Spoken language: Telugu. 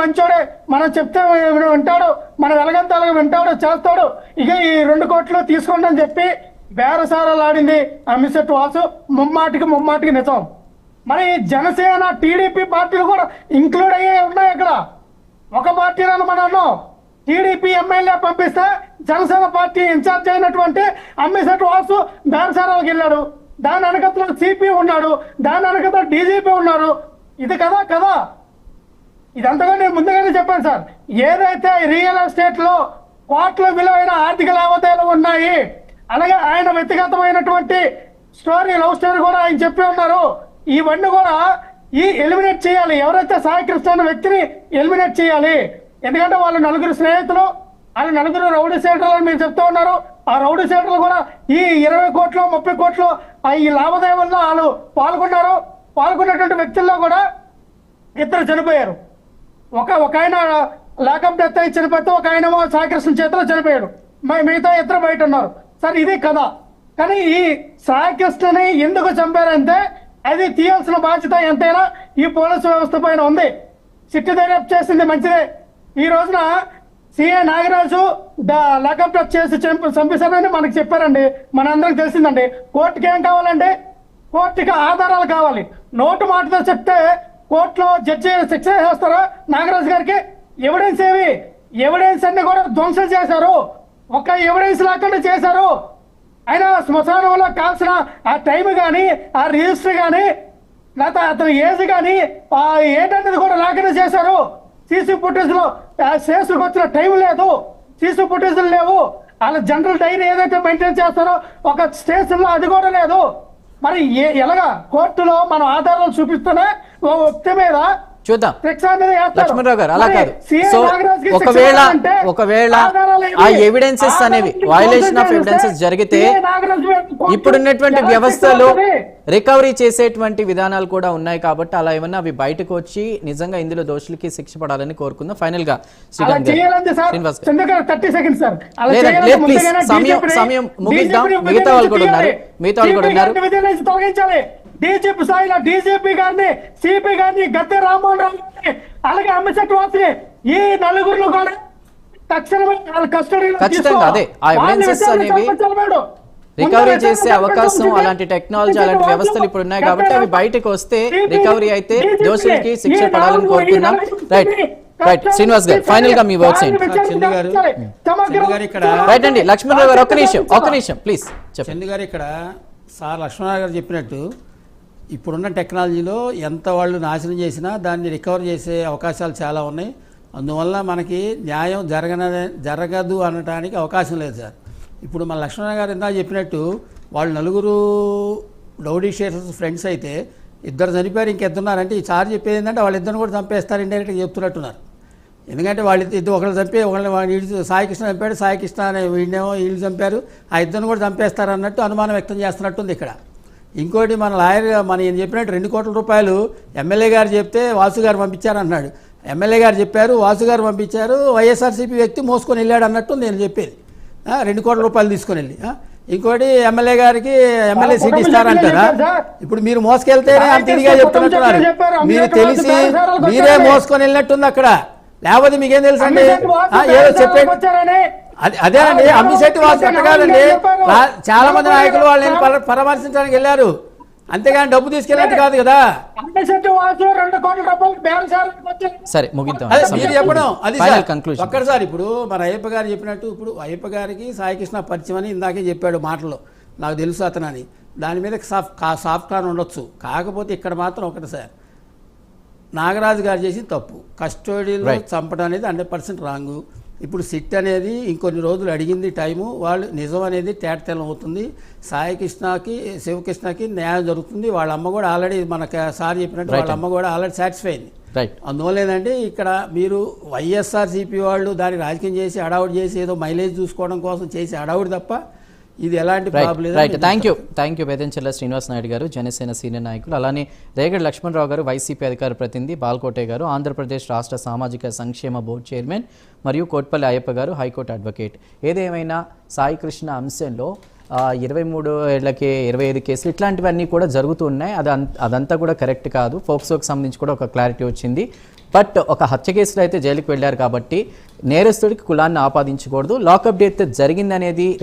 మంచోడే, మనం చెప్తే వింటాడు, మన వెలగంతాలుగా వింటాడు, చేస్తాడు, ఇక ఈ 2 కోట్లు తీసుకోండి అని చెప్పి బేరసారాలు ఆడింది అమ్మిశెట్టి వాసు. ముమ్మాటికి నిజం. మరి జనసేన టీడీపీ పార్టీలు కూడా ఇంక్లూడ్ అయ్యే ఉన్నాయి అక్కడ. ఒక పార్టీలను మనం టీడీపీ ఎమ్మెల్యే పంపిస్తే జనసేన పార్టీ ఇన్ఛార్జ్ అయినటువంటి అమ్మిశెట్టి వాసు బేరసారాలకు వెళ్ళాడు. దాని వెనకతలో సిపి ఉన్నాడు, దాని వెనకతలో డీజీపీ ఉన్నారు. ఇది కదా ఇదంతగా నేను ముందుగానే చెప్పాను సార్. ఏదైతే రియల్ ఎస్టేట్ లో కోట్ల విలువైన ఆర్థిక లావాదేవీలు ఉన్నాయి, అలాగే ఆయన వ్యక్తిగతమైనటువంటి లవ్ స్టోరీ కూడా ఆయన చెప్పి ఉన్నారు. ఇవన్నీ కూడా ఎలిమినేట్ చేయాలి. ఎవరైతే సాయి కృష్ణ అనే వ్యక్తిని ఎలిమినేట్ చేయాలి. ఎందుకంటే వాళ్ళు 4 స్నేహితులు, వాళ్ళు 4 రౌడీ షీటర్లు అని మీరు చెప్తూ ఉన్నారు. ఆ రౌడీ షీటర్లు కూడా ఈ 20 కోట్లు 30 కోట్లు ఈ లావాదేవీల్లో వాళ్ళు పాల్గొన్నటువంటి వ్యక్తుల్లో కూడా 2 చనిపోయారు. ఒక ఆయన లాకప్ డెత్ అయి చనిపోతే, ఒక ఆయన సాయికృష్ణ చేతిలో చనిపోయాడు. మిగతా 2 బయట ఉన్నారు సార్. ఇది కదా. కానీ ఈ సాయికృష్ణని ఎందుకు చంపారంటే అది తీయాల్సిన బాధ్యత ఎంతైనా ఈ పోలీసు వ్యవస్థ పైన ఉంది. సిట్టి దర్యాప్తు చేసింది మంచిదే. ఈ రోజున సిఐ నాగరాజు లాకప్ డెత్ చేసి చంపేశారని మనకు చెప్పారండి, మనందరికి తెలిసిందండి. కోర్టుకి ఏం కావాలండి? కోర్టుకి ఆధారాలు కావాలి. నోటు మాటతో చెప్తే కోర్టులో జడ్జి శిక్ష చేస్తారా నాగరాజు గారికి? ఎవిడెన్స్ అన్ని కూడా ధ్వంసం చేశారు. ఒక ఎవిడెన్స్ లేకుండా చేశారు. ఆయన శ్మశానంలో కాల్సిన ఆ టైం కానీ, ఆ రిజిస్టర్ కానీ, లేకపోతే అతని ఏజ్ కానీ ఏంటనేది కూడా లేకుండా చేశారు. సీసీ ఫుటేజ్ లో స్టేషన్కి వచ్చిన టైం లేదు, సీసీ ఫుటేజ్లు లేవు. వాళ్ళ జనరల్ డైరీ ఏదైతే మెయింటైన్ చేస్తారో ఒక స్టేషన్ లో అది కూడా లేదు. మరి ఎలాగా కోర్టులో మనం ఆధారాలు చూపిస్తూనే ఓ వ్యక్తి మీద చూద్దాం. లక్ష్మణరావు గారు అలా కాదు. సో ఒకవేళ ఆ ఎవిడెన్సెస్ అనేవి వయలేషన్ ఆఫ్ ఎవిడెన్సెస్ జరిగితే ఇప్పుడున్నటువంటి వ్యవస్థలో రికవరీ చేసేటువంటి విధానాలు కూడా ఉన్నాయి కాబట్టి అలా ఏమన్నా అవి బయటకు వచ్చి నిజంగా ఇందులో దోషులకి శిక్ష పడాలని కోరుకుందాం. ఫైనల్ గా శ్రీకాంత్ సమయం ముగిద్దాం. మిగతా వాళ్ళు కూడా ఉన్నారు. డీజీపీ స్థాయిలో డీజీపీ గారిని, సిపి గారిని, గద్దె రామ్మోహన్ రావు గారిని, అలాగే అమ్మిశెట్టి వాసుని, ఈ 4 కూడా తక్షణమే కస్టడీలో ఖచ్చితంగా అదే ఆ ఎవిడెన్సెస్ అనేవి రికవరీ చేసే అవకాశం, అలాంటి టెక్నాలజీ, అలాంటి వ్యవస్థలు ఇప్పుడు ఉన్నాయి కాబట్టి అవి బయటకు వస్తే రికవరీ అయితే దోషులకి శిక్ష పడాలని కోరుకుందాం. రైట్ శ్రీనివాస్ గారు, ఫైనల్ గా మీ వర్క్స్ ఏంటి? రైట్ అండి లక్ష్మణరావు గారు ఒక నిమిషం ప్లీజ్ చందు గారు. ఇక్కడ సార్ లక్ష్మణరావు గారు చెప్పినట్టు ఇప్పుడున్న టెక్నాలజీలో ఎంత వాళ్ళు నాశనం చేసినా దాన్ని రికవర్ చేసే అవకాశాలు చాలా ఉన్నాయి. అందువల్ల మనకి న్యాయం జరగదు అనటానికి అవకాశం లేదు సార్. ఇప్పుడు మన లక్ష్మణరావు గారు ఇందాక చెప్పినట్టు వాళ్ళు 4 రౌడీ షీటర్స్ ఫ్రెండ్స్ అయితే 2 చనిపోయారు, ఇంకెత్తున్నారంటే ఈ సార్ చెప్పేది ఏంటంటే వాళ్ళిద్దరిని కూడా చంపేస్తారు ఇండైరెక్ట్గా చెప్తున్నట్టున్నారు. ఎందుకంటే ఒకళ్ళు చంపి వీళ్ళు సాయికృష్ణ చంపాడు, సాయికృష్ణ అనే వీళ్ళు చంపారు, ఆ 2 కూడా చంపేస్తారు అన్నట్టు అనుమానం వ్యక్తం చేస్తున్నట్టుంది ఇక్కడ. ఇంకోటి మన లాయర్ ఈయన చెప్పినట్టు 2 కోట్ల రూపాయలు ఎమ్మెల్యే గారు చెప్తే వాసు గారు పంపించారు అన్నాడు. ఎమ్మెల్యే గారు చెప్పారు, వాసు గారు పంపించారు, వైఎస్ఆర్సీపీ వ్యక్తి మోసుకొని వెళ్ళాడు అన్నట్టు నేను చెప్పేది. 2 కోట్ల రూపాయలు తీసుకొని వెళ్ళి. ఇంకోటి ఎమ్మెల్యే గారికి ఎమ్మెల్యే సీట్ ఇస్తారంటారా? ఇప్పుడు మీరు మోసుకెళ్తేనే అంత ఇదిగా చెప్తున్నట్టున్నారు. మీరు తెలిసి మీరే మోసుకొని వెళ్ళినట్టుంది అక్కడ. లేకపోతే మీకేం తెలుసు అండి? ఏదో చెప్పే అదేనండి అమ్మిశెట్టి వాసు కాదండి. చాలా మంది నాయకులు వాళ్ళని పరామర్శించడానికి వెళ్ళారు, అంతేగాని డబ్బు తీసుకెళ్ళినట్టు కాదు కదా. సరే ముగిద్దాం. మీరు చెప్పడం అది ఒక్కసారి. ఇప్పుడు మన అయ్యప్ప గారు చెప్పినట్టు, ఇప్పుడు అయ్యప్ప గారికి సాయికృష్ణ పరిచయం అని ఇందాకే చెప్పాడు మాటలో, నాకు తెలుసు అతనని. దాని మీద సాఫ్ట్ కార్న్ ఉండొచ్చు. కాకపోతే ఇక్కడ మాత్రం ఒకటి సార్, నాగరాజు గారు చేసి తప్పు. కస్టడీలో చంపడం అనేది 100% రాంగు. ఇప్పుడు సిట్ అనేది ఇంకొన్ని రోజులు అడిగింది టైము, వాళ్ళు నిజం అనేది తేటతెల్లం అవుతుంది. సాయికృష్ణకి శివకృష్ణకి న్యాయం జరుగుతుంది. వాళ్ళ అమ్మ కూడా ఆల్రెడీ మనకు సార్ చెప్పినట్టు వాళ్ళ అమ్మ కూడా ఆల్రెడీ సాటిస్ఫై అయింది. అందువల్ల ఏంటంటే ఇక్కడ మీరు వైఎస్ఆర్సీపీ వాళ్ళు దాన్ని రాజకీయం చేసి అడావుడి చేసి ఏదో మైలేజ్ చూసుకోవడం కోసం చేసి అడావుడి తప్ప ఇది ఎలాంటి ప్రాబ్లం లేదు. థ్యాంక్ యూ బేదంచెల్ల శ్రీనివాస్ నాయుడు గారు, జనసేన సీనియర్ నాయకులు. అలానే రేగడి లక్ష్మణరావు గారు, వైసీపీ అధికార ప్రతినిధి, బాల్కోటే గారు, ఆంధ్రప్రదేశ్ రాష్ట్ర సామాజిక సంక్షేమ బోర్డు చైర్మన్, మరియు కోట్పల్లి అయ్యప్ప గారు, హైకోర్టు అడ్వకేట్. ఏదేమైనా సాయికృష్ణ అంశంలో 23 ఏళ్లకే 25 కేసులు ఇట్లాంటివన్నీ కూడా జరుగుతూ ఉన్నాయి. అదంతా కూడా కరెక్ట్ కాదు. ఫోక్సోకి సంబంధించి కూడా ఒక క్లారిటీ వచ్చింది. బట్ ఒక హత్య కేసులో అయితే జైలుకి వెళ్ళారు కాబట్టి నేరస్తుడికి కులాన్ని ఆపాదించకూడదు. లాకప్ డెత్ జరిగిందనేది